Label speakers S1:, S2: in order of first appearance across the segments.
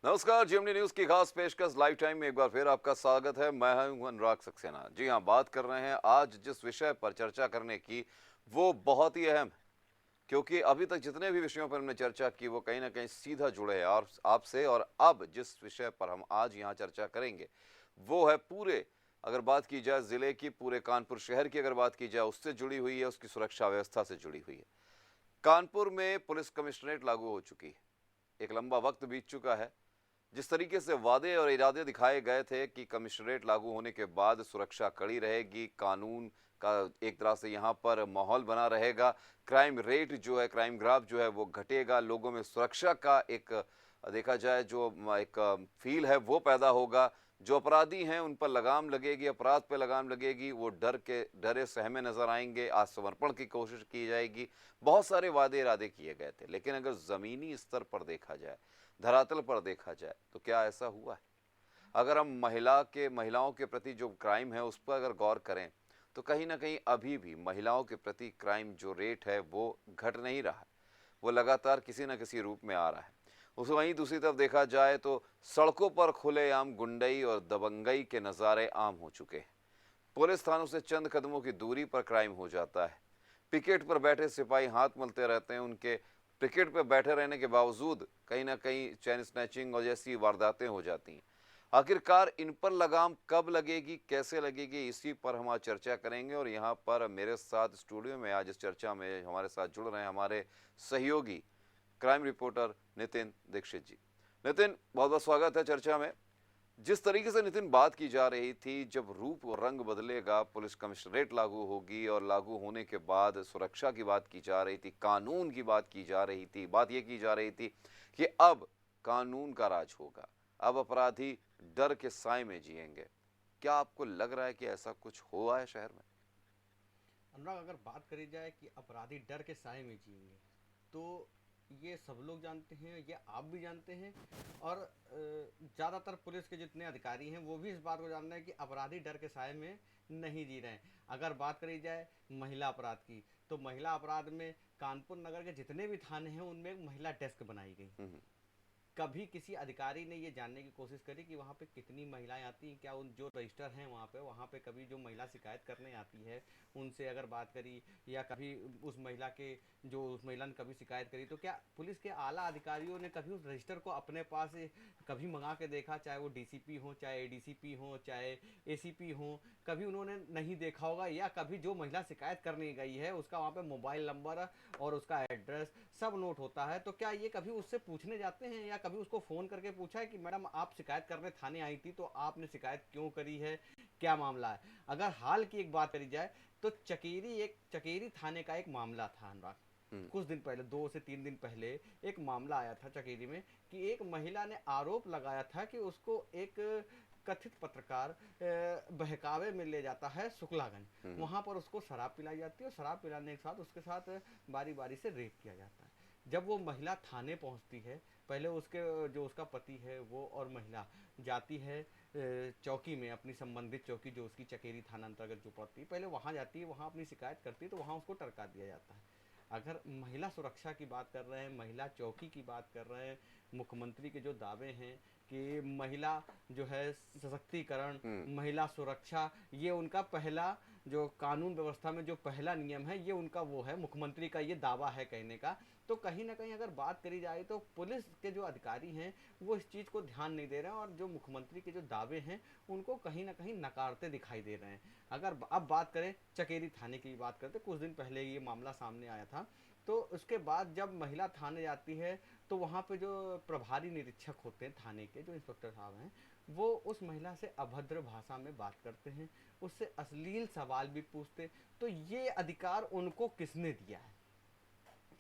S1: नमस्कार, GMD news की खास पेशकश लाइव टाइम में एक बार फिर आपका स्वागत है। मैं हूं अनुराग सक्सेना। जी हां, बात कर रहे हैं आज जिस विषय पर चर्चा करने की, वो बहुत ही अहम है, क्योंकि अभी तक जितने भी विषयों पर हमने चर्चा की वो कहीं ना कहीं सीधा जुड़े हैं और आपसे। और अब जिस विषय पर हम आज यहाँ चर्चा करेंगे वो है पूरे, अगर बात की जाए जिले की, पूरे कानपुर शहर की अगर बात की जाए, उससे जुड़ी हुई है, उसकी सुरक्षा व्यवस्था से जुड़ी हुई है। कानपुर में पुलिस कमिश्नरेट लागू हो चुकी है। एक लंबा वक्त बीत चुका है। जिस तरीके से वादे और इरादे दिखाए गए थे कि कमिश्नरेट लागू होने के बाद सुरक्षा कड़ी रहेगी, कानून का एक तरह से यहाँ पर माहौल बना रहेगा, क्राइम रेट जो है, क्राइम ग्राफ जो है वो घटेगा, लोगों में सुरक्षा का एक देखा जाए जो एक फील है वो पैदा होगा, जो अपराधी हैं उन पर लगाम लगेगी, अपराध पे लगाम लगेगी, वो डरे सहमे नजर आएंगे, आत्मसमर्पण की कोशिश की जाएगी। बहुत सारे वादे इरादे किए गए थे, लेकिन अगर जमीनी स्तर पर देखा जाए, धरातल पर देखा जाए, तो क्या ऐसा हुआ है? अगर हम महिलाओं के प्रति जो क्राइम है उस पर अगर गौर करें, तो कहीं ना कहीं अभी भी महिलाओं के प्रति क्राइम जो रेट है वो घट नहीं रहा है, वो लगातार किसी न किसी रूप में आ रहा है। उस वहीं दूसरी तरफ देखा जाए तो सड़कों पर खुलेआम गुंडई और दबंगई के नज़ारे आम हो चुके हैं। पुलिस थानों से चंद कदमों की दूरी पर क्राइम हो जाता है। पिकेट पर बैठे सिपाही हाथ मलते रहते हैं, उनके पिकेट पर बैठे रहने के बावजूद कहीं ना कहीं चैन स्नैचिंग और जैसी वारदातें हो जाती हैं। आखिरकार इन पर लगाम कब लगेगी, कैसे लगेगी, इसी पर हम आज चर्चा करेंगे। और यहाँ पर मेरे साथ स्टूडियो में आज इस चर्चा में हमारे साथ जुड़ रहे हैं हमारे सहयोगी क्राइम रिपोर्टर नितिन दीक्षित जी। नितिन, बहुत बहुत स्वागत है चर्चा में। जिस तरीके से नितिन बात की जा रही थी, जब रूप और रंग बदलेगा, पुलिस कमिश्नरेट लागू होगी और लागू होने के बाद सुरक्षा की बात की जा रही थी, कानून की बात की जा रही थी, बात यह की जा रही थी कि अब कानून का राज होगा, अब अपराधी डर के साए में जिएंगे। क्या आपको लग रहा है कि ऐसा कुछ हुआ है शहर में?
S2: अनुराग, अगर बात करी जाए कि अपराधी डर के साए में जिएंगे, तो ये सब लोग जानते हैं, ये आप भी जानते हैं, और ज़्यादातर पुलिस के जितने अधिकारी हैं वो भी इस बात को जानते हैं कि अपराधी डर के साए में नहीं जी रहे हैं। अगर बात करी जाए महिला अपराध की, तो महिला अपराध में कानपुर नगर के जितने भी थाने हैं उनमें एक महिला डेस्क बनाई गई।
S1: हम्म।
S2: कभी किसी अधिकारी ने ये जानने की कोशिश करी कि वहाँ पे कितनी महिलाएं आती हैं, क्या उन जो रजिस्टर हैं वहाँ पे कभी जो महिला शिकायत करने आती है उनसे अगर बात करी, या कभी उस महिला के जो उस महिला ने कभी शिकायत करी, तो क्या पुलिस के आला अधिकारियों ने कभी उस रजिस्टर को अपने पास कभी मंगा के देखा? चाहे वो डीसीपी हो, चाहे एडीसीपी हो, चाहे एसीपी हो, कभी उन्होंने नहीं देखा होगा? या कभी जो महिला शिकायत करने गई है उसका वहाँ पे मोबाइल नंबर और उसका एड्रेस सब नोट होता है, तो क्या ये कभी उससे पूछने जाते हैं, या कभी उसको फ़ोन करके पूछा है कि मैडम आप शिकायत करने थाने आई थी, तो आपने शिकायत क्यों करी है, क्या मामला है? अगर हाल की एक बात करी जाए, तो चकेरी थाने का एक मामला था अनुराग।
S1: हम्म।
S2: कुछ दिन पहले, 2 से 3 दिन पहले, एक मामला आया था चकेरी में कि एक महिला ने आरोप लगाया था कि उसको एक कथित पत्रकार बहकावे में ले जाता है शुक्लागंज।
S1: हम्म।
S2: वहाँ पर उसको शराब पिलाई जाती है और शराब पिलाने के साथ उसके साथ बारी बारी से रेप किया जाता है। जब वो महिला थाने पहुंचती है, पहले उसके जो उसका पति है वो और महिला जाती है चौकी में, अपनी संबंधित चौकी जो उसकी चकेरी थाना अंतर्गत जो पड़ती है, पहले वहाँ जाती है, वहाँ अपनी शिकायत करती है, तो वहाँ उसको टरका दिया जाता है। अगर महिला सुरक्षा की बात कर रहे हैं, महिला चौकी की बात कर रहे हैं, मुख्यमंत्री के जो दावे हैं कि महिला जो है सशक्तिकरण,
S1: हम्म।
S2: महिला सुरक्षा, ये उनका पहला जो कानून व्यवस्था में जो पहला नियम है, ये उनका वो है, मुख्यमंत्री का ये दावा है कहने का। तो कहीं ना कहीं अगर बात करी जाए तो पुलिस के जो अधिकारी हैं वो इस चीज़ को ध्यान नहीं दे रहे हैं, और जो मुख्यमंत्री के जो दावे हैं उनको कहीं ना कहीं नकारते दिखाई दे रहे हैं। अगर अब बात करें चकेरी थाने की, बात करते, कुछ दिन पहले ये मामला सामने आया था, तो उसके बाद जब महिला थाने जाती है, तो वहाँ पे जो प्रभारी निरीक्षक होते हैं थाने के, जो इंस्पेक्टर साहब हैं, वो उस महिला से अभद्र भाषा में बात करते हैं, उससे अश्लील सवाल भी पूछते। तो ये अधिकार उनको किसने दिया है?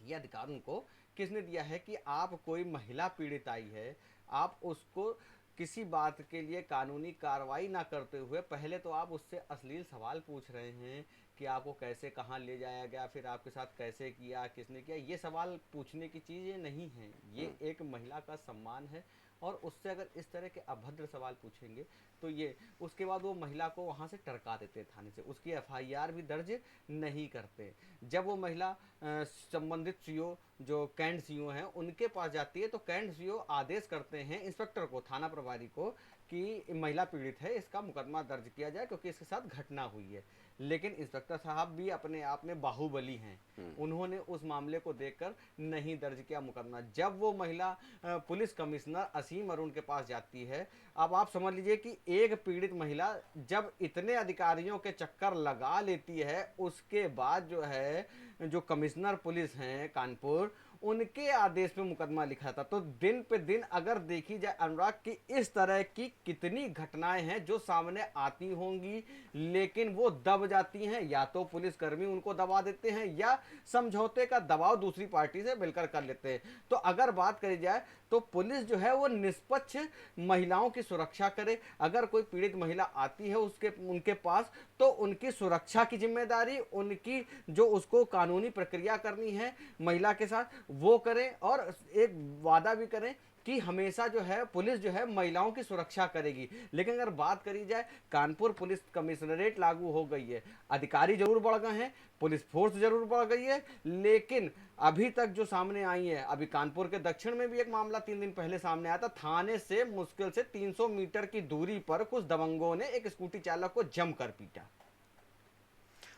S2: ये अधिकार उनको किसने दिया है कि आप, कोई महिला पीड़ित आई है, आप उसको किसी बात के लिए कानूनी कार्रवाई ना करते हुए पहले तो आप उससे अश्लील सवाल पूछ रहे हैं कि आपको कैसे, कहाँ ले जाया गया, फिर आपके साथ कैसे किया, किसने किया? ये सवाल पूछने की चीज़ें नहीं हैं, ये
S1: हम्म।
S2: एक महिला का सम्मान है। और उससे अगर इस तरह के अभद्र सवाल पूछेंगे, तो ये, उसके बाद वो महिला को वहाँ से टरका देते हैं थाने से, उसकी एफआईआर भी दर्ज नहीं करते। जब वो महिला संबंधित सीओ जो कैंट सीओ हैं उनके पास जाती है, तो कैंट सीओ आदेश करते हैं इंस्पेक्टर को, थाना प्रभारी को, कि महिला पीड़ित है, इसका मुकदमा दर्ज किया जाए क्योंकि इसके साथ घटना हुई है। लेकिन इंस्पेक्टर साहब भी अपने आप में बाहुबली हैं, उन्होंने उस मामले को देखकर नहीं दर्ज किया मुकदमा। जब वो महिला पुलिस कमिश्नर असीम अरुण के पास जाती है, अब आप समझ लीजिए कि एक पीड़ित महिला जब इतने अधिकारियों के चक्कर लगा लेती है, उसके बाद जो है जो कमिश्नर पुलिस हैं कानपुर, उनके आदेश पे मुकदमा लिखा था। तो दिन पे दिन अगर देखी जाए अनुराग की, इस तरह की कितनी घटनाएं हैं जो सामने आती होंगी, लेकिन वो दब जाती हैं, या तो पुलिसकर्मी उनको दबा देते हैं या समझौते का दबाव दूसरी पार्टी से मिलकर कर लेते हैं। तो अगर बात करी जाए तो पुलिस जो है वो निष्पक्ष महिलाओं की सुरक्षा करे। अगर कोई पीड़ित महिला आती है उनके पास, तो उनकी सुरक्षा की जिम्मेदारी, उनकी जो उसको कानूनी प्रक्रिया करनी है महिला के साथ वो करें, और एक वादा भी करें कि हमेशा जो है पुलिस जो है महिलाओं की सुरक्षा करेगी। लेकिन अगर बात करी जाए, कानपुर पुलिस कमिश्नरेट लागू हो गई है, अधिकारी जरूर बढ़ गए हैं, पुलिस फोर्स जरूर बढ़ गई है, लेकिन अभी तक जो सामने आई है, अभी कानपुर के दक्षिण में भी एक मामला 3 दिन पहले सामने आया था। थाने से मुश्किल से 300 मीटर की दूरी पर कुछ दबंगों ने एक स्कूटी चालक को जमकर पीटा,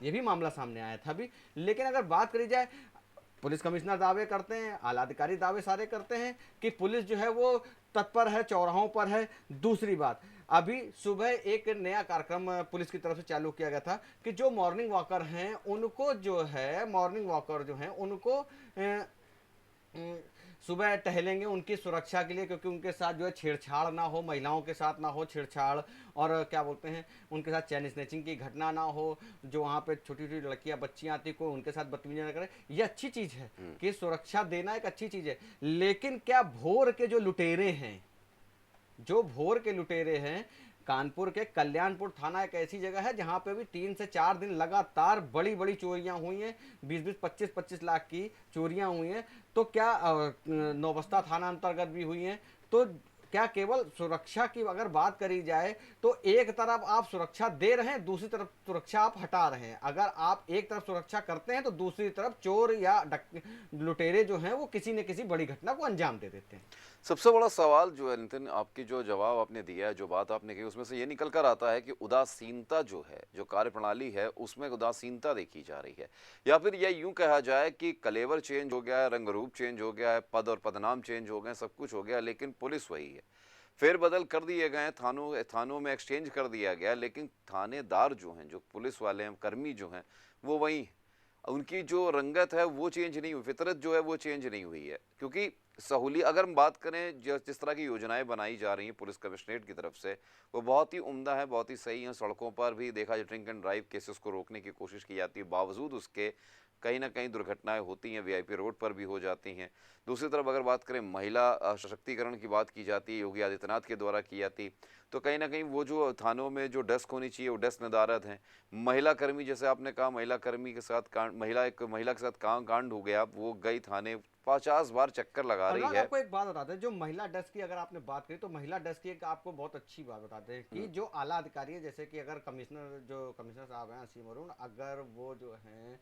S2: ये भी मामला सामने आया था अभी। लेकिन अगर बात करी जाए, पुलिस कमिश्नर दावे करते हैं, आला अधिकारी दावे सारे करते हैं कि पुलिस जो है वो तत्पर है, चौराहों पर है। दूसरी बात, अभी सुबह एक नया कार्यक्रम पुलिस की तरफ से चालू किया गया था कि जो मॉर्निंग वॉकर हैं उनको जो है, मॉर्निंग वॉकर जो हैं उनको सुबह टहलेंगे उनकी सुरक्षा के लिए, क्योंकि उनके साथ जो है छेड़छाड़ ना हो, महिलाओं के साथ ना हो छेड़छाड़, और क्या बोलते हैं उनके साथ चैन स्नैचिंग की घटना ना हो, जो वहाँ पे छोटी छोटी लड़कियां बच्चियां आती को उनके साथ बदतमीजी ना करें। ये अच्छी चीज़ है कि सुरक्षा देना एक अच्छी चीज़ है। लेकिन क्या भोर के जो लुटेरे हैं, जो भोर के लुटेरे हैं, कानपुर के कल्याणपुर थाना एक ऐसी जगह है जहां पे भी 3 से 4 दिन लगातार बड़ी बड़ी चोरियां हुई हैं, 20-20, 25-25 लाख की चोरियां हुई हैं। तो क्या नौबस्ता थाना अंतर्गत भी हुई हैं। तो क्या केवल सुरक्षा की अगर बात करी जाए तो एक तरफ आप सुरक्षा दे रहे हैं, दूसरी तरफ सुरक्षा आप हटा रहे हैं। अगर आप एक तरफ सुरक्षा करते हैं तो दूसरी तरफ चोर या लुटेरे जो हैं वो किसी न किसी बड़ी घटना को अंजाम दे देते हैं।
S1: सबसे बड़ा सवाल जो है नितिन, आपकी जो जवाब आपने दिया है, जो बात आपने की, उसमें से ये निकल कर आता है कि उदासीनता जो है, जो कार्यप्रणाली है उसमें उदासीनता देखी जा रही है, या फिर यह यूं कहा जाए कि कलेवर चेंज हो गया है, रंग रूप चेंज हो गया है, पद और पदनाम चेंज हो गए, सब कुछ हो गया, लेकिन पुलिस वही है। फेरबदल कर दिए गए, थानों में एक्सचेंज कर दिया गया, लेकिन थानेदार जो हैं, जो पुलिस वाले हैं, कर्मी जो हैं, वो वही हैं। उनकी जो रंगत है वो चेंज नहीं हुई, फितरत जो है वो चेंज नहीं हुई है। क्योंकि सहूली अगर हम बात करें, जिस तरह की योजनाएं बनाई जा रही हैं पुलिस कमिश्नरेट की तरफ से, वो बहुत ही उम्दा है, बहुत ही सही है। सड़कों पर भी देखा जाए ड्रिंक एंड ड्राइव केसेस को रोकने की कोशिश की जाती है, बावजूद उसके कहीं ना कहीं दुर्घटनाएं होती हैं, वीआईपी रोड पर भी हो जाती हैं। दूसरी तरफ अगर बात करें महिला सशक्तिकरण की बात की जाती है, योगी आदित्यनाथ के द्वारा की जाती, तो कहीं ना कहीं वो जो थानों में जो डेस्क होनी चाहिए वो डेस्क नदारद हैं। महिला कर्मी, जैसे आपने कहा, महिला कर्मी के साथ एक महिला के साथ कांड हो गया, वो गई थाने, 50 बार चक्कर लगा रही है।
S2: आपको एक बात बताते हैं, जो महिला डेस्क की अगर आपने बात करी, तो महिला डेस्क की एक आपको बहुत अच्छी बात बताते हैं कि जो आला अधिकारी है, जैसे कि अगर कमिश्नर साहब हैं असीम अरुण, अगर वो जो हैं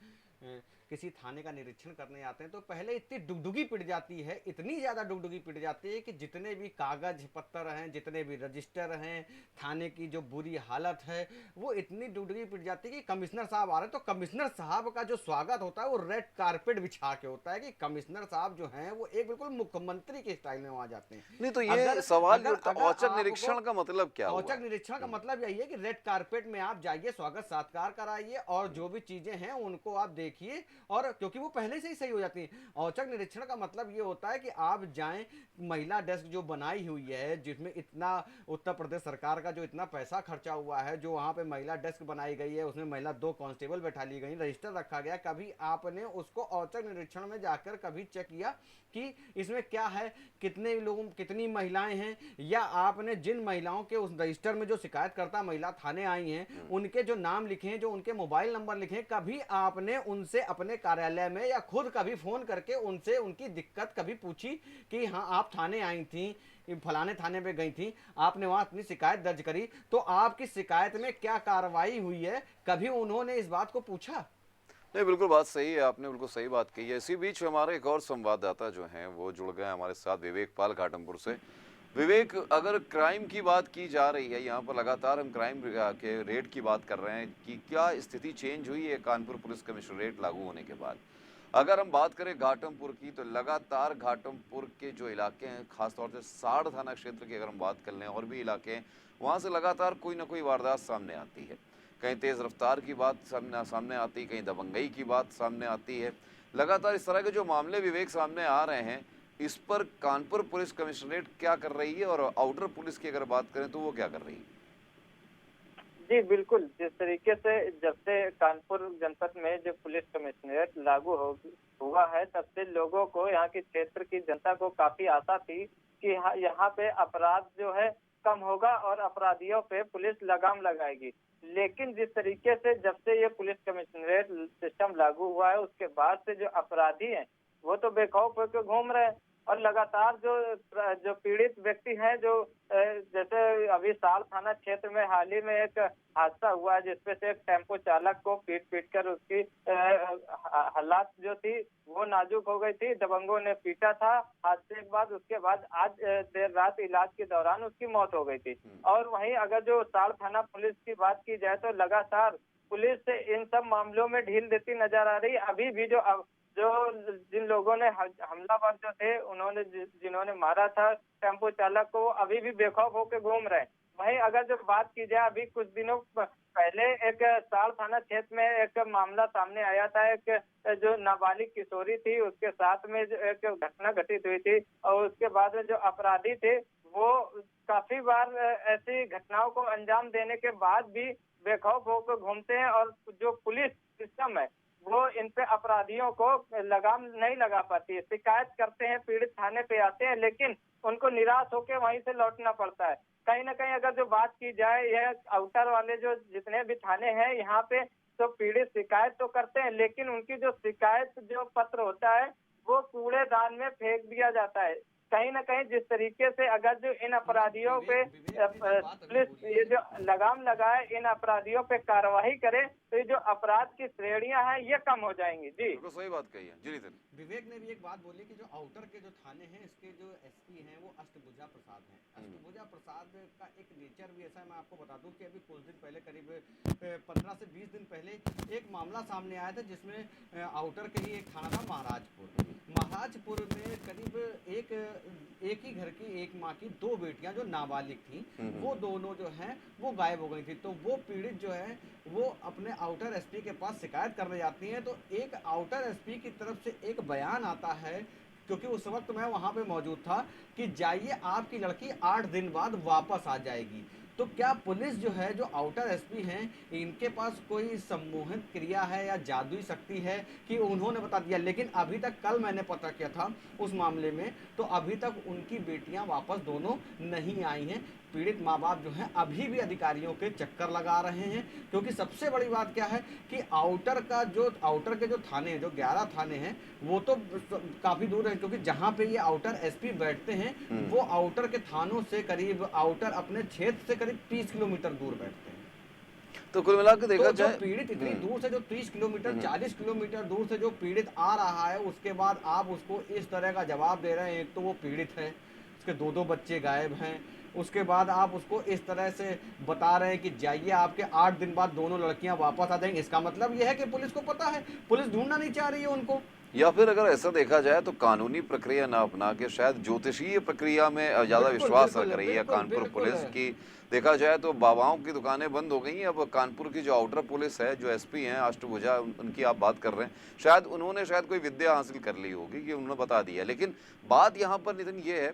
S2: किसी थाने का निरीक्षण करने आते हैं तो पहले इतनी डुगडुगी पिट जाती है, इतनी ज़्यादा डुगडुगी पिट जाती है कि जितने भी कागज पत्तर हैं, जितने भी रजिस्टर हैं, थाने की जो बुरी हालत है, वो इतनी डुगडुगी पिट जाती है कि कमिश्नर साहब आ रहे हैं तो कमिश्नर साहब का जो स्वागत होता है वो रेड कारपेट बिछा के होता है कि कमिश्नर साहब जो हैं वो एक बिल्कुल मुख्यमंत्री के स्टाइल में वहां जाते हैं।
S1: नहीं तो ये सवाल औचक निरीक्षण का मतलब क्या हुआ?
S2: औचक निरीक्षण का मतलब यही है कि रेड कारपेट में आप जाइए, स्वागत सत्कार कराइए, और जो भी चीजें हैं उनको आप देखिए, और क्योंकि वो पहले से ही सही हो जाती हैं। औचक निरीक्षण का मतलब ये होता है कि आप जाएं, महिला डेस्क जो बनाई हुई है, जिसमें इतना उत्तर प्रदेश सरकार का जो इतना पैसा खर्चा हुआ है, जो वहां पे महिला डेस्क बनाई गई है, उसमें महिला 2 कांस्टेबल बैठा ली गई, रजिस्टर रखा गया, कभी आपने उसको औचक निरीक्षण में जाकर कभी चेक किया कि इसमें क्या है, कितने लोगों, कितनी महिलाएं हैं, या आपने जिन महिलाओं के उस रजिस्टर में जो शिकायतकर्ता महिला थाने आई हैं उनके जो नाम लिखे हैं, जो उनके मोबाइल नंबर लिखे हैं, कभी आपने उनसे अपने कार्यालय में या खुद कभी फोन करके उनसे उनकी दिक्कत कभी पूछी कि हाँ आप थाने आई थी, फलाने थाने पे गई थी, आपने वहां अपनी शिकायत दर्ज करी, तो आपकी शिकायत में क्या कार्रवाई हुई है, कभी उन्होंने इस बात को पूछा?
S1: नहीं, बिल्कुल बात सही है, आपने बिल्कुल सही बात कही है। इसी बीच हमारे एक और संवाददाता जो हैं वो जुड़ गए हमारे साथ, विवेक पाल घाटमपुर से। विवेक, अगर क्राइम की बात की जा रही है, यहाँ पर लगातार हम क्राइम के रेट की बात कर रहे हैं कि क्या स्थिति चेंज हुई है कानपुर पुलिस कमिश्नरेट लागू होने के बाद? अगर हम बात करें घाटमपुर की, तो लगातार घाटमपुर के जो इलाके हैं, खासतौर से साड़ थाना क्षेत्र की अगर हम बात कर लें, और भी इलाके हैं, वहाँ से लगातार कोई ना कोई वारदात सामने आती है। कहीं तेज़ रफ्तार की बात सामने आती है, कहीं दबंगई की बात सामने आती है। लगातार इस तरह के जो मामले विवेक सामने आ रहे हैं, इस पर कानपुर पुलिस कमिश्नरेट क्या कर रही है, और आउटर पुलिस की अगर बात करें तो वो क्या कर रही है?
S3: जी बिल्कुल, जिस तरीके से जब से कानपुर जनपद में जो पुलिस कमिश्नरेट लागू हुआ है, तब से लोगों को, यहाँ की क्षेत्र की जनता को काफी आशा थी कि यहाँ पे अपराध जो है कम होगा और अपराधियों पे पुलिस लगाम लगाएगी। लेकिन जिस तरीके से जब से ये पुलिस कमिश्नरेट सिस्टम लागू हुआ है, उसके बाद से जो अपराधी हैं वो तो बेखौफ होकर घूम रहे हैं, और लगातार जो जो पीड़ित व्यक्ति हैं, जो जैसे अभी साल थाना क्षेत्र में हाल ही में एक हादसा हुआ है, जिसपे से एक टेम्पो चालक को पीट कर उसकी हालात जो थी वो नाजुक हो गई थी, दबंगों ने पीटा था। हादसे के बाद उसके बाद आज देर रात इलाज के दौरान उसकी मौत हो गई थी। और वहीं अगर जो साल थाना पुलिस की बात की जाए तो लगातार पुलिस इन सब मामलों में ढील देती नजर आ रही है। अभी भी जो जिन लोगों ने हमलावर जो थे, उन्होंने जिन्होंने मारा था टेम्पो चालक को, अभी भी बेखौफ होकर घूम रहे हैं। वहीं अगर जो बात की जाए, अभी कुछ दिनों पहले एक साड़ थाना क्षेत्र में एक मामला सामने आया था। एक जो नाबालिग किशोरी थी, उसके साथ में जो एक घटना घटित हुई थी, और उसके बाद में जो अपराधी थे वो काफी बार ऐसी घटनाओं को अंजाम देने के बाद भी बेखौफ होकर घूमते हैं, और जो पुलिस सिस्टम है वो इन पे अपराधियों को लगाम नहीं लगा पाती है। शिकायत करते हैं, पीड़ित थाने पे आते हैं, लेकिन उनको निराश होकर वहीं से लौटना पड़ता है। कहीं ना कहीं अगर जो बात की जाए, यह आउटर वाले जो जितने भी थाने हैं यहाँ पे, तो पीड़ित शिकायत तो करते हैं, लेकिन उनकी जो शिकायत जो पत्र होता है वो कूड़ेदान में फेंक दिया जाता है। कहीं ना कहीं जिस तरीके से अगर जो इन अपराधियों पे पुलिस ये जो लगाम लगाए, इन अपराधियों पे कार्रवाई करे, तो ये जो अपराध की श्रेणियां हैं ये कम हो जाएंगी। जी
S1: बिल्कुल सही बात कही है। जी नितिन।
S2: विवेक ने भी एक बात बोली कि जो आउटर के जो थाने हैं, इसके जो एसपी हैं वो अष्टभुजा प्रसाद हैं। अष्टभुजा प्रसाद का एक नेचर भी ऐसा है। मैं आपको बता दूं कि अभी कुछ दिन पहले, करीब 15 से 20 दिन पहले एक मामला सामने आया था, जिसमें आउटर के ही एक थाना था महाराजपुर में करीब एक ही घर की एक माँ की 2 बेटियां जो नाबालिग थी, वो दोनों जो हैं वो गायब हो गई थी। तो वो पीड़ित जो है वो अपने आउटर एसपी के पास शिकायत करने जाती हैं। तो एक आउटर एसपी की तरफ से एक बयान आता है, क्योंकि उस वक्त मैं वहां पे मौजूद था, कि जाइए आपकी लड़की 8 दिन बाद वापस आ जाएगी। तो क्या पुलिस जो है, जो आउटर एसपी हैं, इनके पास कोई सम्मोहित क्रिया है या जादुई शक्ति है कि उन्होंने बता दिया? लेकिन अभी तक, कल मैंने पता किया था उस मामले में, तो अभी तक उनकी बेटियां वापस दोनों नहीं आई हैं। पीड़ित माँ बाप जो हैं अभी भी अधिकारियों के चक्कर लगा रहे हैं, क्योंकि सबसे बड़ी बात क्या है कि आउटर के जो थाने हैं, जो 11 थाने हैं, वो तो काफी दूर है, क्योंकि जहाँ पे ये आउटर एसपी बैठते हैं वो आउटर के थानों से करीब, आउटर अपने क्षेत्र से करीब 30 किलोमीटर दूर बैठते हैं।
S1: तो कुल मिलाकर देखा
S2: तो
S1: जाए,
S2: पीड़ित इतनी दूर से, जो 30 किलोमीटर 40 किलोमीटर दूर से जो पीड़ित आ रहा है, उसके बाद आप उसको इस तरह का जवाब दे रहे हैं। एक तो वो पीड़ित है, उसके 2 बच्चे गायब हैं, उसके बाद आप उसको इस तरह से बता रहे हैं कि जाइए आपके 8 दिन बाद दोनों लड़कियां वापस आ जाएंगी। इसका मतलब यह है कि पुलिस को पता है, पुलिस ढूंढना नहीं चाह रही है उनको।
S1: या फिर अगर ऐसा देखा जाए तो कानूनी प्रक्रिया ना अपना के शायद ज्योतिषीय प्रक्रिया में ज्यादा विश्वास रख रही है कानपुर पुलिस की। देखा जाए तो बाबाओं की दुकानें बंद हो गई हैं। अब कानपुर की जो आउटर पुलिस है, जो एसपी हैं अष्टभुजा, उनकी आप बात कर रहे हैं, शायद उन्होंने कोई विद्या हासिल कर ली होगी कि उन्होंने बता दिया। लेकिन बात यहाँ पर नितिन ये है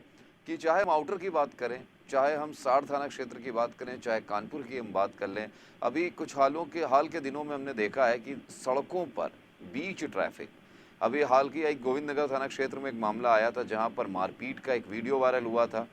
S1: कि चाहे हम आउटर की बात करें, चाहे हम साड़ थाना क्षेत्र की बात करें, चाहे कानपुर की हम बात कर लें, अभी कुछ हाल के दिनों में हमने देखा है कि सड़कों पर बीच ट्रैफिक, अभी हाल की एक गोविंद नगर थाना क्षेत्र में एक मामला आया था जहां पर मारपीट का एक वीडियो वायरल हुआ था।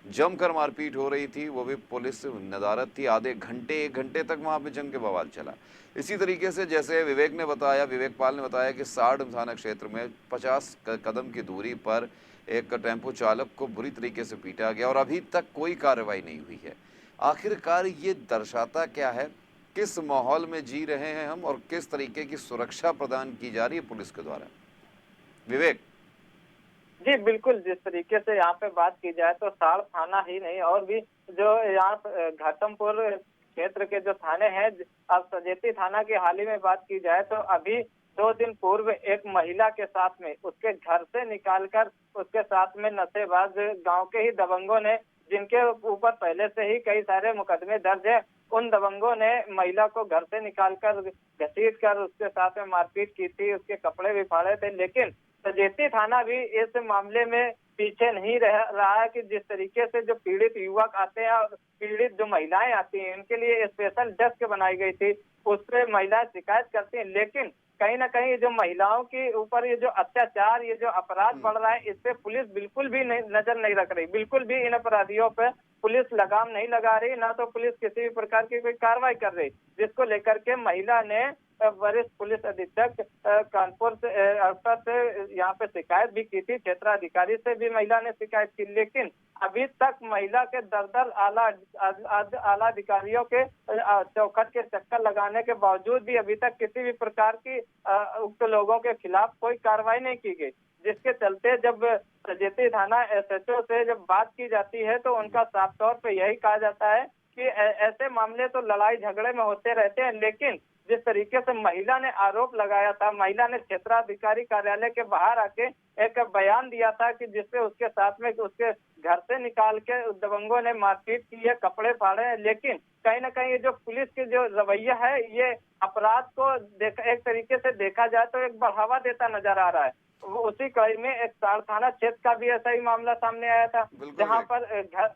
S1: जमकर मारपीट हो रही थी, वो भी पुलिस नदारत थी। आधे घंटे 1 घंटे तक वहां पे जंग के बवाल चला। इसी तरीके से जैसे विवेक पाल ने बताया कि साड़ थाना क्षेत्र में 50 कदम की दूरी पर एक टेम्पो चालक को बुरी तरीके से पीटा गया और अभी तक कोई कार्रवाई नहीं हुई है। आखिरकार ये दर्शाता क्या है किस माहौल में जी रहे हैं हम और किस तरीके की सुरक्षा प्रदान की जा रही है पुलिस के द्वारा? विवेक।
S3: जी बिल्कुल, जिस तरीके से यहाँ पे बात की जाए तो साड़ थाना ही नहीं और भी जो यहाँ घाटमपुर क्षेत्र के जो थाने हैं, अब सजेती थाना की हाल ही में बात की जाए तो अभी 2 दिन पूर्व एक महिला के साथ में उसके घर से निकालकर उसके साथ में नशेबाज गांव के ही दबंगों ने, जिनके ऊपर पहले से ही कई सारे मुकदमे दर्ज है, उन दबंगों ने महिला को घर से निकालकर घसीट कर उसके साथ में मारपीट की थी, उसके कपड़े भी फाड़े थे। लेकिन सजेती थाना भी इस मामले में पीछे नहीं रह रहा है कि जिस तरीके से जो पीड़ित युवक आते हैं और पीड़ित जो महिलाएं आती हैं, इनके लिए स्पेशल डेस्क बनाई गई थी, उस पर महिलाएं शिकायत करती हैं। लेकिन कहीं ना कहीं जो महिलाओं के ऊपर ये जो अत्याचार, ये जो अपराध बढ़ रहा है, इस पे पुलिस बिल्कुल भी नहीं नजर नहीं रख रही, बिल्कुल भी इन अपराधियों पे पुलिस लगाम नहीं लगा रही, ना तो पुलिस किसी भी प्रकार की कोई कार्रवाई कर रही, जिसको लेकर के महिला ने वरिष्ठ पुलिस अधीक्षक कानपुर से अफसर से यहाँ पे शिकायत भी की थी, क्षेत्राधिकारी से भी महिला ने शिकायत की। लेकिन अभी तक महिला के दर आला अधिकारियों के चौखट के चक्कर लगाने के बावजूद भी अभी तक किसी भी प्रकार की उक्त लोगों के खिलाफ कोई कार्रवाई नहीं की गई, जिसके चलते जब सजेती थाना एसएचओ से जब बात की जाती है तो उनका साफ तौर पे यही कहा जाता है कि ऐसे मामले तो लड़ाई झगड़े में होते रहते हैं। लेकिन जिस तरीके से महिला ने आरोप लगाया था, महिला ने क्षेत्राधिकारी कार्यालय के बाहर आके एक बयान दिया था कि जिससे उसके साथ में उसके घर से निकाल के दबंगों ने मारपीट की है, कपड़े फाड़े हैं। लेकिन कहीं ना कहीं ये जो पुलिस की जो रवैया है, ये अपराध को एक तरीके से देखा जाए तो एक बढ़ावा देता नजर आ रहा है। उसी कड़ी में एक साड़ थाना क्षेत्र का भी ऐसा ही मामला सामने आया था, जहां पर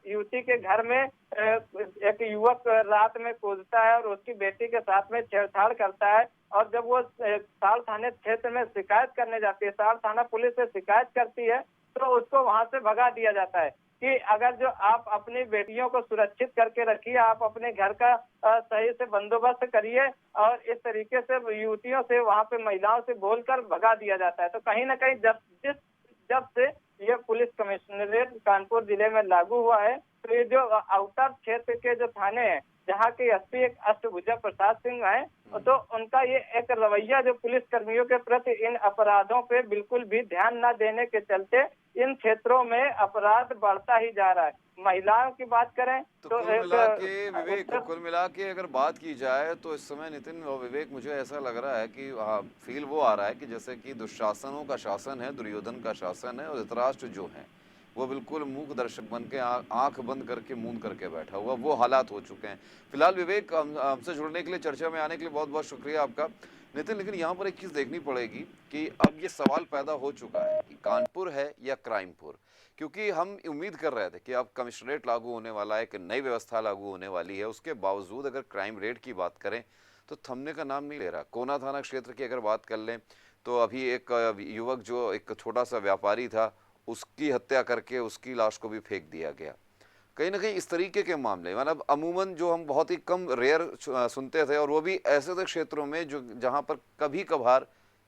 S3: युवती के घर में एक युवक रात में कूदता है और उसकी बेटी के साथ में छेड़छाड़ करता है। और जब वो साड़ थाने क्षेत्र में शिकायत करने जाती है, साड़ थाना पुलिस से शिकायत करती है, तो उसको वहां से भगा दिया जाता है कि अगर जो आप अपनी बेटियों को सुरक्षित करके रखिए, आप अपने घर का सही से बंदोबस्त करिए, और इस तरीके से युवतियों से, वहां पे महिलाओं से बोलकर भगा दिया जाता है। तो कहीं ना कहीं जब से ये पुलिस कमिश्नरेट कानपुर जिले में लागू हुआ है, तो ये जो आउटर क्षेत्र के जो थाने हैं, जहाँ के एसपी एक अष्टभुजा प्रसाद सिंह है, तो उनका ये एक रवैया जो पुलिस कर्मियों के प्रति इन अपराधों पे बिल्कुल भी ध्यान न देने के चलते इन क्षेत्रों में अपराध बढ़ता ही जा रहा है। महिलाओं की बात करें
S1: तो
S3: तो
S1: कुल मिला के विवेक, कुल मिला के अगर बात की जाए तो इस समय नितिन और विवेक, मुझे ऐसा लग रहा है कि फील वो आ रहा है कि जैसे कि दुशासनों का शासन है, दुर्योधन का शासन है, और धृतराष्ट्र जो है वो बिल्कुल मूक दर्शक बन के आंख बंद करके मूंद करके बैठा हुआ, वो हालात हो चुके हैं फिलहाल। विवेक, हमसे जुड़ने के लिए, चर्चा में आने के लिए बहुत बहुत शुक्रिया आपका। नितिन, लेकिन यहाँ पर एक चीज़ देखनी पड़ेगी कि अब ये सवाल पैदा हो चुका है कि कानपुर है या क्राइमपुर, क्योंकि हम उम्मीद कर रहे थे कि अब कमिश्नरेट लागू होने वाला है, एक नई व्यवस्था लागू होने वाली है, उसके बावजूद अगर क्राइम रेट की बात करें तो थमने का नाम नहीं ले रहा। कोना थाना क्षेत्र की अगर बात कर लें तो अभी एक युवक जो एक छोटा सा व्यापारी था, उसकी हत्या करके उसकी लाश को भी फेंक दिया गया। कहीं ना कहीं इस तरीके के मामले, मतलब अमूमन जो हम बहुत ही कम रेयर सुनते थे, और वो भी ऐसे थे क्षेत्रों में जो जहाँ पर कभी कभार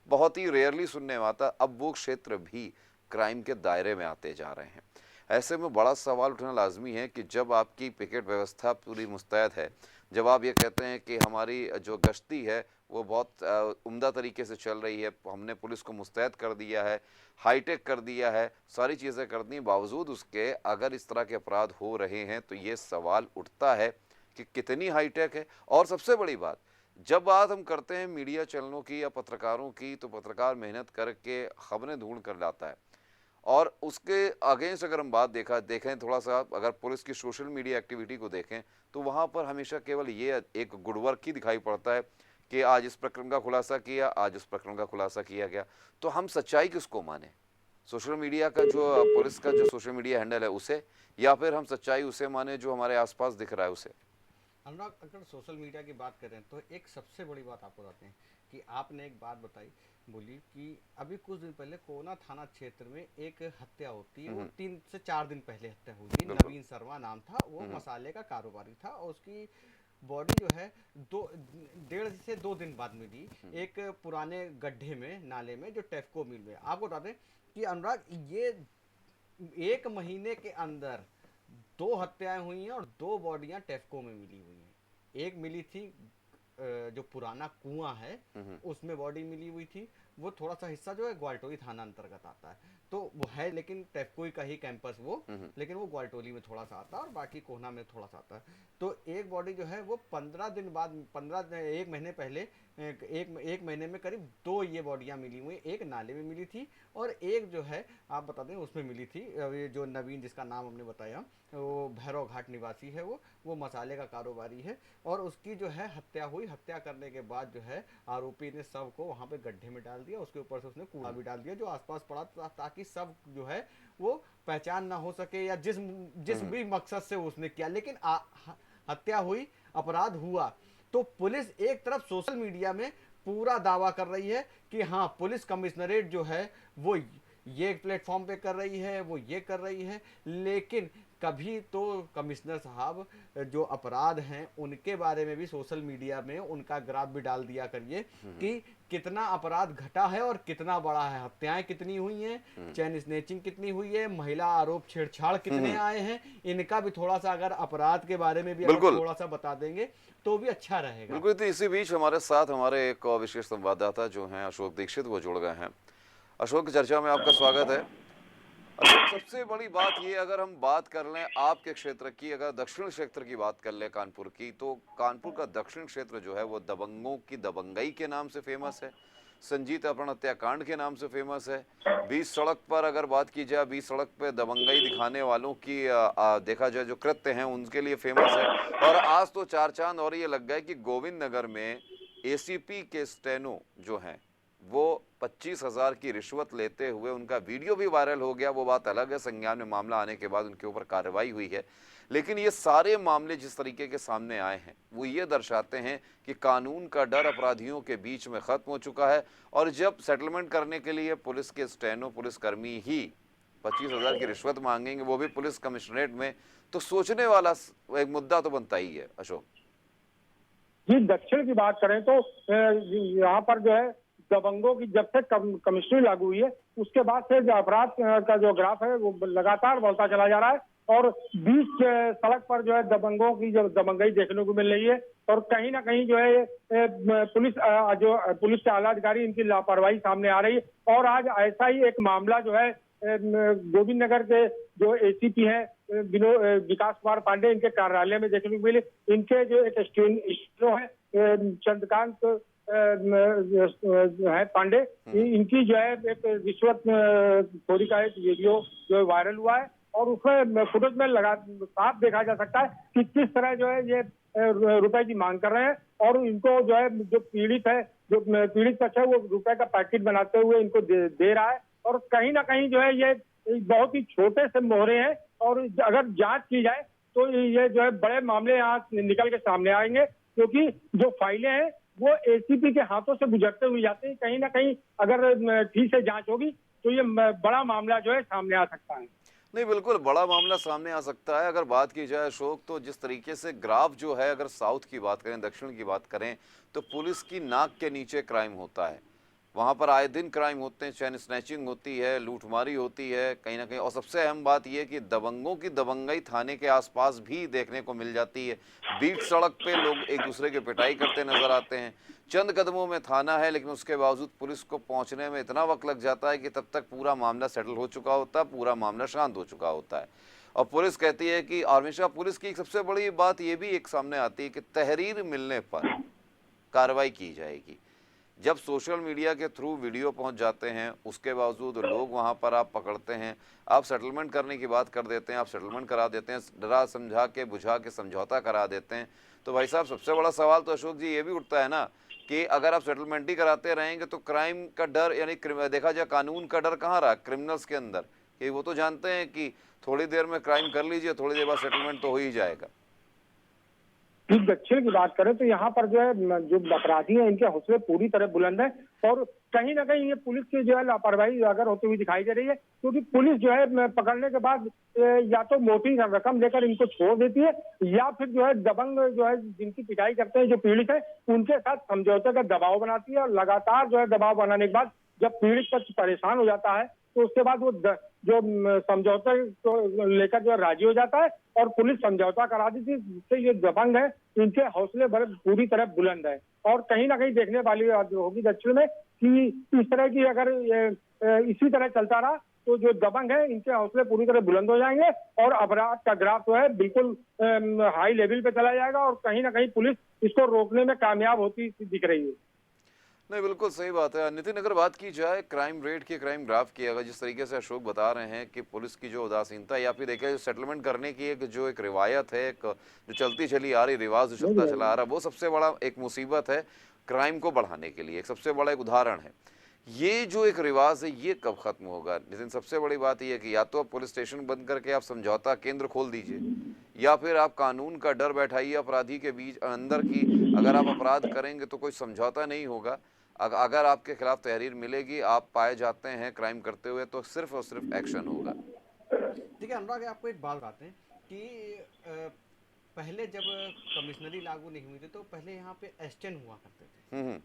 S1: बहुत ही रेयरली सुनने में आता, अब वो क्षेत्र भी क्राइम के दायरे में आते जा रहे हैं। ऐसे में बड़ा सवाल उठना लाजमी है कि जब आपकी पिकेट व्यवस्था पूरी मुस्तैद है, जब आप ये कहते हैं कि हमारी जो गश्ती है वो बहुत उम्दा तरीके से चल रही है, हमने पुलिस को मुस्तैद कर दिया है, हाईटेक कर दिया है, सारी चीज़ें कर दी, बावजूद उसके अगर इस तरह के अपराध हो रहे हैं तो ये सवाल उठता है कि कितनी हाईटेक है। और सबसे बड़ी बात, जब बात हम करते हैं मीडिया चैनलों की या पत्रकारों की, तो पत्रकार मेहनत करके खबरें ढूंढ कर लाता है, और उसके अगेंस्ट अगर हम बात देखें थोड़ा सा, अगर पुलिस की सोशल मीडिया एक्टिविटी को देखें तो वहाँ पर हमेशा केवल ये एक गुड वर्क ही दिखाई पड़ता है कि आज इस प्रकरण का खुलासा किया, आज उस प्रकरण का खुलासा किया गया। तो हम सच्चाई किसको माने, सोशल मीडिया का जो पुलिस का जो सोशल मीडिया हैंडल है उसे, या फिर हम सच्चाई उसे माने जो हमारे आसपास दिख रहा है उसे?
S2: अनुराग, अगर सोशल मीडिया की बात करें तो एक सबसे बड़ी बात आपको बताते हैं कि आपने एक बात बोली कि अभी कुछ दिन पहले कोना थाना क्षेत्र में एक हत्या होती है, वो 3 से 4 दिन पहले हत्या हुई थी। नवीन शर्मा नाम था, वो मसाले का कारोबारी था, और उसकी बॉडी जो है 1.5 से 2 दिन बाद मिली एक पुराने गड्ढे में, नाले में, जो टेफको मिल में। आपको बता दें कि अनुराग, ये 1 महीने के अंदर 2 हत्याएं हुई हैं और 2 बॉडियां टेफको में मिली हुई हैं। एक मिली थी जो पुराना कुआं है उसमें बॉडी मिली हुई थी। वो थोड़ा सा हिस्सा जो है ग्वालटोली थाना अंतर्गत आता है, तो वो है लेकिन टेफकोई का ही कैंपस वो, लेकिन वो ग्वालटोली में थोड़ा सा आता है और बाकी कोहना में थोड़ा सा आता है। तो एक बॉडी जो है वो 15 दिन बाद, 1 महीने पहले, एक महीने में करीब 2 ये बॉडियां मिली हुई। एक नाले में मिली थी और एक जो है आप बता दें उसमें मिली थी। ये जो नवीन जिसका नाम हमने बताया, वो भैरव घाट निवासी है, वो मसाले का कारोबारी है और उसकी जो है हत्या हुई। हत्या करने के बाद जो है आरोपी ने शव को वहां पे गड्ढे में डाल दिया, उसके ऊपर से उसने कूड़ा भी डाल दिया जो आसपास पड़ा ताकि शव जो है वो पहचान ना हो सके या जिस भी मकसद से उसने किया। लेकिन हत्या हुई, अपराध हुआ, तो पुलिस एक तरफ सोशल मीडिया में पूरा दावा कर रही है कि हाँ पुलिस कमिश्नरेट जो है वो ये प्लेटफॉर्म पे कर रही है, वो ये कर रही है, लेकिन कभी तो कमिश्नर साहब जो अपराध हैं उनके बारे में भी सोशल मीडिया में उनका ग्राफ भी डाल दिया करिए कि कितना अपराध घटा है और कितना बड़ा है। हत्याएं कितनी हुई हैं, चैन स्नैचिंग कितनी हुई है, महिला आरोप छेड़छाड़ कितने आए हैं, इनका भी थोड़ा सा अगर अपराध के बारे में भी अगर थोड़ा सा बता देंगे तो भी अच्छा रहेगा।
S1: बिल्कुल। तो इसी बीच हमारे साथ हमारे एक विशेष संवाददाता जो हैं अशोक दीक्षित, वो जुड़ गए हैं। अशोक, चर्चा में आपका स्वागत है। अशोक, सबसे बड़ी बात ये, अगर हम बात कर लें आपके क्षेत्र की, अगर दक्षिण क्षेत्र की बात कर लें कानपुर की, तो कानपुर का दक्षिण क्षेत्र जो है वो दबंगों की दबंगई के नाम से फेमस है, संजीत अपहरण हत्याकांड के नाम से फेमस है। 20 सड़क पर अगर बात की जाए, 20 सड़क पे दबंगई दिखाने वालों की देखा जाए जो कृत्य हैं उनके लिए फेमस है। और आज तो 4 चांद और ये लग गए कि गोविंद नगर में एसीपी के स्टेनो जो हैं वो 25,000 की रिश्वत लेते हुए उनका वीडियो भी वायरल हो गया। वो बात अलग है, संज्ञान में मामला आने के बाद उनके ऊपर कार्रवाई हुई है। लेकिन ये सारे मामले जिस तरीके के सामने आए हैं वो ये दर्शाते हैं कि कानून का डर अपराधियों के बीच में खत्म हो चुका है। और जब सेटलमेंट करने के लिए पुलिस के स्टेनो पुलिसकर्मी ही 25,000 की रिश्वत मांगेंगे, वो भी पुलिस कमिश्नरेट में, तो सोचने वाला एक मुद्दा तो बनता ही है। अशोक
S4: जी, दक्षिण की बात करें तो यहाँ पर जो है दबंगों की जब से कमिश्नरी लागू हुई है उसके बाद से जो अपराध का जो ग्राफ है वो लगातार बढ़ता चला जा रहा है। और 20 सड़क पर जो है दबंगों की जो दबंगई देखने को मिल रही है और कहीं ना कहीं जो है पुलिस के आला अधिकारी इनकी लापरवाही सामने आ रही है। और आज ऐसा ही एक मामला जो है गोविंद नगर के जो एसीपी हैं विकास कुमार पांडे, इनके कार्यालय में देखने को मिले। इनके जो एक स्टेनो है चंद्रकांत है पांडे, इनकी जो है एक रिश्वत खोरी का एक वीडियो जो वायरल हुआ है और उसमें फुटेज में साफ देखा जा सकता है कि किस तरह जो है ये रुपए की मांग कर रहे हैं और इनको जो है जो पीड़ित है, जो पीड़ित पक्ष है, वो रुपए का पैकेट बनाते हुए इनको दे रहा है। और कहीं ना कहीं जो है ये बहुत ही छोटे से मोहरे हैं और अगर जांच की जाए तो ये जो है बड़े मामले यहाँ निकल के सामने आएंगे, क्योंकि जो फाइलें हैं वो एसीपी के हाथों से गुजरते हुए जाते हैं। कहीं ना कहीं अगर ठीक से जांच होगी तो ये बड़ा मामला जो है सामने आ सकता है।
S1: नहीं, बिल्कुल बड़ा मामला सामने आ सकता है। अगर बात की जाए अशोक, तो जिस तरीके से ग्राफ जो है, अगर साउथ की बात करें, दक्षिण की बात करें, तो पुलिस की नाक के नीचे क्राइम होता है। वहाँ पर आए दिन क्राइम होते हैं, चैन स्नैचिंग होती है, लूटमारी होती है कहीं ना कहीं। और सबसे अहम बात यह कि दबंगों की दबंगई थाने के आसपास भी देखने को मिल जाती है। बीच सड़क पे लोग एक दूसरे की पिटाई करते नजर आते हैं। चंद कदमों में थाना है, लेकिन उसके बावजूद पुलिस को पहुंचने में इतना वक्त लग जाता है कि तब तक पूरा मामला सेटल हो चुका होता है, पूरा मामला शांत हो चुका होता है। और पुलिस कहती है कि हमेशा पुलिस की सबसे बड़ी बात ये भी एक सामने आती है कि तहरीर मिलने पर कार्रवाई की जाएगी। जब सोशल मीडिया के थ्रू वीडियो पहुंच जाते हैं उसके बावजूद लोग वहां पर आप पकड़ते हैं, आप सेटलमेंट करने की बात कर देते हैं, आप सेटलमेंट करा देते हैं, डरा समझा के बुझा के समझौता करा देते हैं। तो भाई साहब, सबसे बड़ा सवाल तो अशोक जी ये भी उठता है ना कि अगर आप सेटलमेंट ही कराते रहेंगे तो क्राइम का डर, यानी देखा जाए कानून का डर कहाँ रहा क्रिमिनल्स के अंदर, कि वो तो जानते हैं कि थोड़ी देर में क्राइम कर लीजिए, थोड़ी देर बाद सेटलमेंट तो हो ही जाएगा।
S4: दक्षिण की बात करें तो यहाँ पर जो है जो अपराधी हैं इनके हौसले पूरी तरह बुलंद है और कहीं ना कहीं ये पुलिस की जो है लापरवाही अगर होती हुई दिखाई दे रही है, क्योंकि पुलिस जो है पकड़ने के बाद या तो मोटी रकम लेकर इनको छोड़ देती है या फिर जो है दबंग जो है जिनकी पिटाई करते हैं जो पीड़ित है उनके साथ समझौते का दबाव बनाती है। और लगातार जो है दबाव बनाने के बाद जब पीड़ित पक्ष परेशान हो जाता है तो उसके बाद वो जो समझौते को लेकर जो राजी हो जाता है और पुलिस समझौता करा दी थी, जिससे ये दबंग है, इनके हौसले बड़े पूरी तरह बुलंद है। और कहीं ना कहीं देखने वाली बात होगी दक्षिण में कि इस तरह की अगर इसी तरह चलता रहा तो जो दबंग है इनके हौसले पूरी तरह बुलंद हो जाएंगे और अपराध का ग्राफ जो है बिल्कुल हाई लेवल पे चला जाएगा और कहीं ना कहीं पुलिस इसको रोकने में कामयाब होती दिख रही है।
S1: नहीं, बिल्कुल सही बात है नितिन। अगर बात की जाए क्राइम रेट की, क्राइम ग्राफ की, अगर जिस तरीके से अशोक बता रहे हैं कि पुलिस की जो उदासीनता या फिर देखिए जो सेटलमेंट करने की एक रिवायत है, एक जो चलती चली आ रही रिवाज जो चलता चला आ रहा, वो सबसे बड़ा एक मुसीबत है क्राइम को बढ़ाने के लिए, एक सबसे बड़ा एक उदाहरण है। ये जो एक रिवाज है ये कब खत्म होगा नितिन? सबसे बड़ी बात यह है कि या तो आप पुलिस स्टेशन बंद करके आप समझौता केंद्र खोल दीजिए, या फिर आप कानून का डर बैठाइए अपराधी के बीच अंदर की अगर आप अपराध करेंगे तो कोई समझौता नहीं होगा। अगर आपके खिलाफ तहरीर मिलेगी, आप पाए जाते हैं क्राइम करते हुए, तो सिर्फ और सिर्फ एक्शन होगा।
S2: देखिए अनुराग, आपको एक बात बताते हैं कि पहले जब कमिश्नरी लागू नहीं हुई थी तो पहले यहाँ पे एसटेन हुआ करते थे,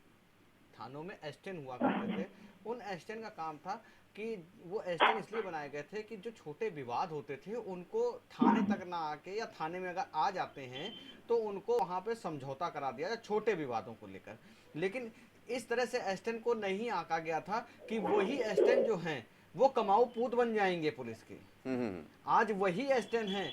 S2: थानों में एसटेन हुआ करते थे। उन एसटेन का काम था कि वो एसटेन इसलिए बनाए गए थे कि जो छोटे विवाद होते थे उनको थाने तक ना आके, या थाने में अगर आ जाते हैं तो उनको वहाँ पे समझौता करा दिया जाए छोटे विवादों को लेकर। लेकिन इस तरह से एसटेन को नहीं आंका गया था कि वही एसटेन जो हैं वो कमाऊ पूत बन जाएंगे पुलिस के। आज वही एसटेन हैं,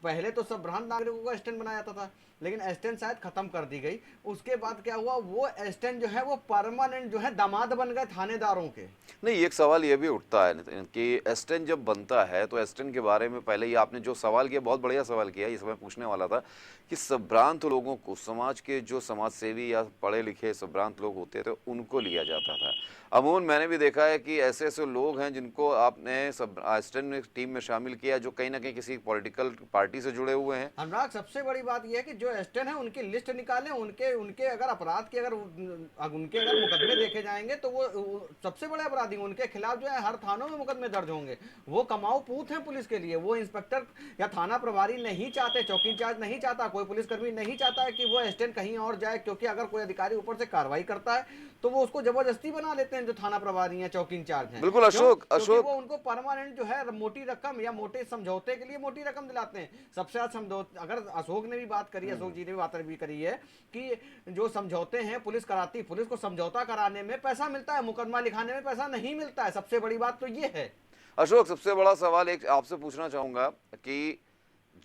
S2: पहले तो सब भ्रांत नागरिकों को एसटेन बनाया जाता था, लेकिन एसटेन शायद खत्म कर दी गई। उसके बाद क्या हुआ, वो एसटेन जो है वो परमानेंट जो है दामाद बन गए थानेदारों के।
S1: नहीं, एक सवाल ये भी उठता है कि एसटेन जब बनता है तो एसटेन के बारे में पहले ही आपने जो सवाल किया, बहुत बढ़िया सवाल किया, इस समय पूछने वाला था कि संभ्रांत लोगों को, समाज के जो समाज सेवी या पढ़े लिखे संभ्रांत लोग होते थे उनको लिया जाता था। अमूमन मैंने भी देखा है कि ऐसे ऐसे लोग हैं जिनको आपने एसटेन टीम में शामिल किया जो कहीं ना कहीं किसी पॉलिटिकल पार्टी से जुड़े हुए हैं।
S2: अनुराग, सबसे बड़ी बात यह है कि जो एसटेन है उनकी लिस्ट निकालें, उनके अगर अपराध के उनके अगर मुकदमे देखे जाएंगे तो वो सबसे बड़े अपराधी, उनके खिलाफ जो है हर थानों में मुकदमे दर्ज होंगे। वो कमाऊ पूत हैं पुलिस के लिए। वो इंस्पेक्टर या थाना प्रभारी नहीं चाहते, चौकी इंचार्ज नहीं चाहता, कोई पुलिसकर्मी नहीं चाहता है कि वो एसटेन कहीं और जाए, क्योंकि अगर कोई अधिकारी ऊपर से कार्रवाई करता है तो वो उसको जबरदस्ती बना लेते हैं जो थाना प्रभारी या चौकी इंचार्ज हैं।
S1: बिल्कुल अशोक,
S2: वो उनको परमानेंट जो है मोटी रकम या मोटे समझौते के लिए मोटी रकम दिलाते हैं। सबसे ज्यादा समझौते, अगर अशोक ने भी बात करी, अशोक जी ने भी बात करी है कि जो समझौते हैं पुलिस कराती, पुलिस को समझौता कराने में पैसा मिलता है, मुकदमा लिखाने में पैसा नहीं मिलता है। सबसे बड़ी बात तो ये है।
S1: अशोक, सबसे बड़ा सवाल एक आपसे पूछना चाहूंगा कि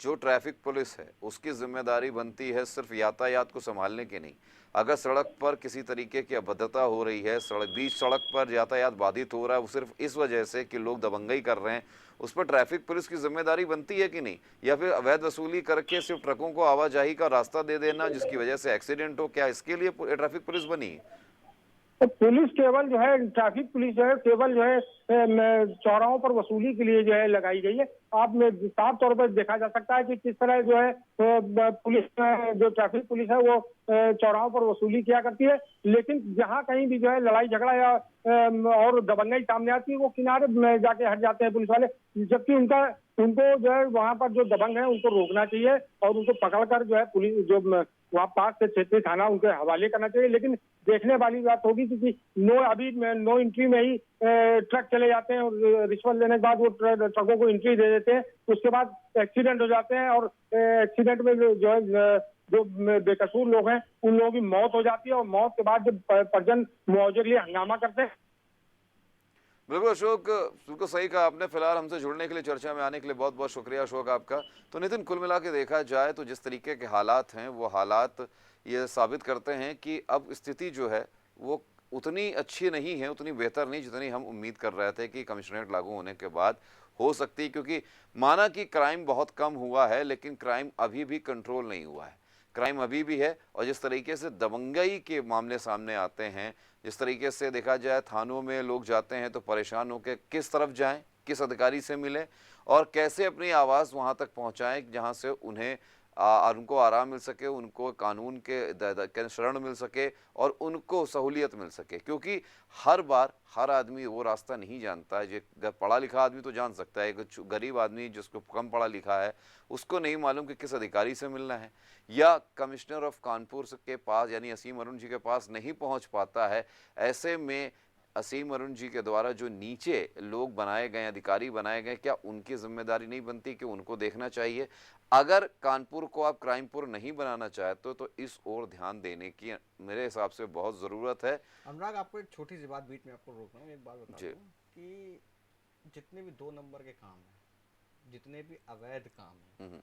S1: जो ट्रैफिक पुलिस है उसकी जिम्मेदारी बनती है सिर्फ यातायात को संभालने की नहीं। अगर सड़क पर किसी तरीके की अभद्रता हो रही है, बीच सड़क पर यातायात बाधित हो रहा है, वो सिर्फ इस वजह से कि लोग दबंगई कर रहे हैं, उस पर ट्रैफिक पुलिस की जिम्मेदारी बनती है कि नहीं? या फिर अवैध वसूली करके सिर्फ ट्रकों को आवाजाही का रास्ता दे देना जिसकी वजह से एक्सीडेंट हो, क्या इसके लिए ट्रैफिक पुलिस बनी है?
S4: तो पुलिस केवल जो है, ट्रैफिक पुलिस जो है केवल जो है चौराहों पर वसूली के लिए जो है लगाई गई है। आप में साफ तौर पर देखा जा सकता है कि किस तरह जो है पुलिस, जो ट्रैफिक पुलिस है वो चौराहों पर वसूली किया करती है, लेकिन जहां कहीं भी जो है लड़ाई झगड़ा या और दबंगई सामने आती है वो किनारे में जाके हट जाते हैं पुलिस वाले, जबकि उनको जो है वहां पर जो दबंग है उनको रोकना चाहिए और उनको पकड़कर जो है पुलिस जो वहाँ पास से क्षेत्रीय थाना उनके हवाले करना चाहिए। लेकिन देखने वाली बात होगी कि नो एंट्री में ही ट्रक चले जाते हैं और रिश्वत लेने के बाद वो ट्रकों को एंट्री दे देते हैं, उसके बाद एक्सीडेंट हो जाते हैं और एक्सीडेंट में जो है जो बेकसूर लोग हैं उन लोगों की मौत हो जाती है और मौत के बाद जब परिजन मुआवजे के लिए हंगामा करते हैं।
S1: बिल्कुल अशोक, बिल्कुल सही कहा आपने। फिलहाल हमसे जुड़ने के लिए, चर्चा में आने के लिए बहुत बहुत शुक्रिया अशोक आपका। तो नितिन, कुल मिला के देखा जाए तो जिस तरीके के हालात हैं वो हालात ये साबित करते हैं कि अब स्थिति जो है वो उतनी अच्छी नहीं है, उतनी बेहतर नहीं जितनी हम उम्मीद कर रहे थे कि कमिश्नरेट लागू होने के बाद हो सकती, क्योंकि माना कि क्राइम बहुत कम हुआ है लेकिन क्राइम अभी भी कंट्रोल नहीं हुआ है, क्राइम अभी भी है। और जिस तरीके से दबंगई के मामले सामने आते हैं, जिस तरीके से देखा जाए थानों में लोग जाते हैं तो परेशान होकर किस तरफ जाएं, किस अधिकारी से मिलें और कैसे अपनी आवाज़ वहां तक पहुंचाएं जहां से उनको आराम मिल सके, उनको कानून के शरण मिल सके और उनको सहूलियत मिल सके। क्योंकि हर बार हर आदमी वो रास्ता नहीं जानता है। जो पढ़ा लिखा आदमी तो जान सकता है, एक गरीब आदमी जिसको कम पढ़ा लिखा है उसको नहीं मालूम कि किस अधिकारी से मिलना है, या कमिश्नर ऑफ कानपुर के पास यानी असीम अरुण जी के पास नहीं पहुंच पाता है। ऐसे में असीम अरुण जी के द्वारा जो नीचे लोग बनाए गए, अधिकारी बनाए गए, क्या उनकी जिम्मेदारी नहीं बनती कि उनको देखना चाहिए? अगर कानपुर को आप क्राइमपुर नहीं बनाना चाहते तो इस ओर ध्यान देने की मेरे हिसाब से बहुत ज़रूरत है।
S2: अनुराग, आपको एक छोटी सी बात बीच में आपको रोक रहा हूँ, एक बात बता
S1: जी।
S2: दूं कि जितने भी 2 नंबर के काम हैं, जितने भी अवैध काम हैं,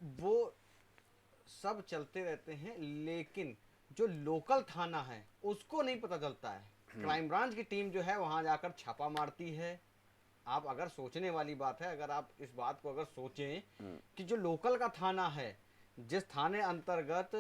S2: वो सब चलते रहते हैं, लेकिन जो लोकल थाना है उसको नहीं पता चलता है। क्राइम ब्रांच की टीम जो है वहां जाकर छापा मारती है। आप अगर सोचने वाली बात है, अगर आप इस बात को अगर सोचें कि जो लोकल का थाना है, जिस थाने अंतर्गत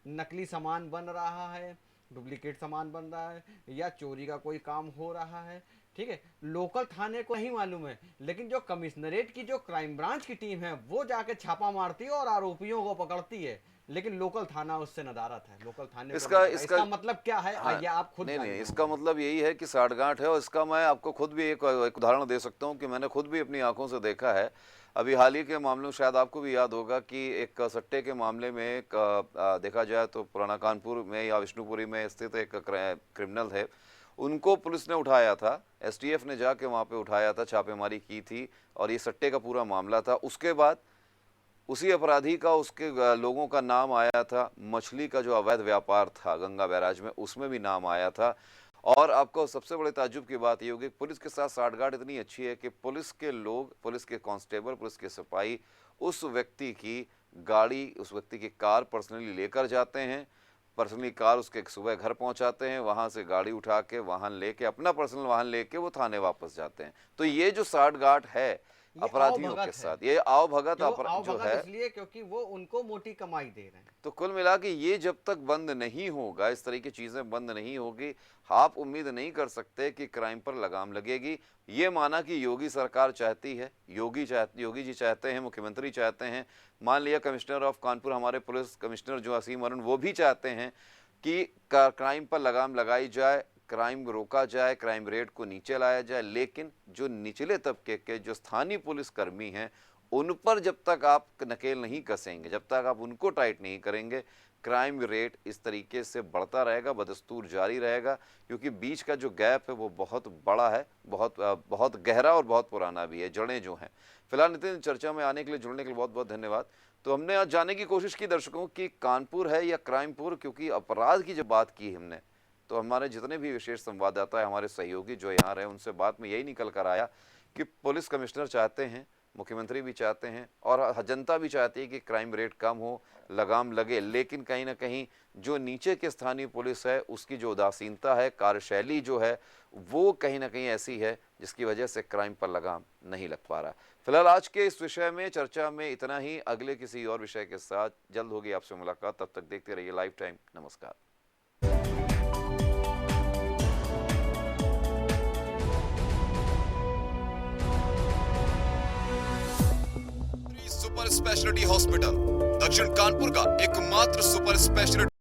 S2: नकली सामान बन रहा है, डुप्लीकेट सामान बन रहा है या चोरी का कोई काम हो रहा है, ठीक है, लोकल थाने को नहीं मालूम है, लेकिन जो कमिश्नरेट की जो क्राइम ब्रांच की टीम है वो जाके छापा मारती है और आरोपियों को पकड़ती है, लेकिन लोकल थाना उससे नदारद है। लोकल थाने को इसका मतलब क्या है?
S1: हाँ,
S2: ये आप खुद
S1: नहीं, इसका मतलब यही है कि साठगांठ है। और इसका मैं आपको खुद भी एक उदाहरण दे सकता हूँ कि मैंने खुद भी अपनी आंखों से देखा है। अभी हाल ही के मामलों, शायद आपको भी याद होगा कि एक सट्टे के मामले में देखा जाए तो पुराना कानपुर में या विष्णुपुरी में स्थित एक क्रिमिनल है, उनको पुलिस ने उठाया था, एसटीएफ ने जाके वहाँ पे उठाया था, छापेमारी की थी और ये सट्टे का पूरा मामला था। उसके बाद उसी अपराधी का, उसके लोगों का नाम आया था, मछली का जो अवैध व्यापार था गंगा बैराज में, उसमें भी नाम आया था। और आपको सबसे बड़े ताज्जुब की बात ये होगी, पुलिस के साथ साठगांठ इतनी अच्छी है कि पुलिस के लोग, पुलिस के कांस्टेबल, पुलिस के सिपाही उस व्यक्ति की गाड़ी, उस व्यक्ति की कार पर्सनली लेकर जाते हैं, पर्सनली कार उसके सुबह घर पहुंचाते हैं, वहां से गाड़ी उठा के वाहन लेके, अपना पर्सनल वाहन लेके वो थाने वापस जाते हैं। तो ये जो साठगांठ है अपराधियों के साथ, ये आओ भगत जो है,
S2: इसलिए क्योंकि वो उनको मोटी कमाई दे रहे हैं।
S1: तो कुल मिला के ये जब तक बंद नहीं होगा, इस तरह की चीजें बंद नहीं होगी, आप उम्मीद नहीं कर सकते कि क्राइम पर लगाम लगेगी। ये माना कि योगी सरकार चाहती है, योगी जी चाहते हैं, मुख्यमंत्री चाहते हैं, मान लिया कमिश्नर ऑफ कानपुर, हमारे पुलिस कमिश्नर जो असीम अरुण, वो भी चाहते हैं कि क्राइम पर लगाम लगाई जाए, क्राइम रोका जाए, क्राइम रेट को नीचे लाया जाए। लेकिन जो निचले तबके के जो स्थानीय पुलिसकर्मी हैं, उन पर जब तक आप नकेल नहीं कसेंगे, जब तक आप उनको टाइट नहीं करेंगे, क्राइम रेट इस तरीके से बढ़ता रहेगा, बदस्तूर जारी रहेगा। क्योंकि बीच का जो गैप है वो बहुत बड़ा है, बहुत गहरा और बहुत पुराना भी है, जड़ें जो हैं। फिलहाल नितिन, चर्चा में आने के लिए, जुड़ने के लिए बहुत बहुत धन्यवाद। तो हमने आज जानने की कोशिश की दर्शकों कि कानपुर है या क्राइमपुर, क्योंकि अपराध की जब बात की हमने, तो हमारे जितने भी विशेष संवाददाता है, हमारे सहयोगी जो यहाँ रहे, उनसे बात में यही निकल कर आया कि पुलिस कमिश्नर चाहते हैं, मुख्यमंत्री भी चाहते हैं और जनता भी चाहती है कि क्राइम रेट कम हो, लगाम लगे। लेकिन कहीं ना कहीं जो नीचे के स्थानीय पुलिस है, उसकी जो उदासीनता है, कार्यशैली जो है, वो कहीं ना कहीं ऐसी है जिसकी वजह से क्राइम पर लगाम नहीं लग पा रहा। फिलहाल आज के इस विषय में, चर्चा में इतना ही। अगले किसी और विषय के साथ जल्द होगी आपसे मुलाकात। तब तक देखते रहिए लाइव टाइम। नमस्कार।
S5: सुपर स्पेशलिटी हॉस्पिटल, दक्षिण कानपुर का एकमात्र सुपर स्पेशलिटी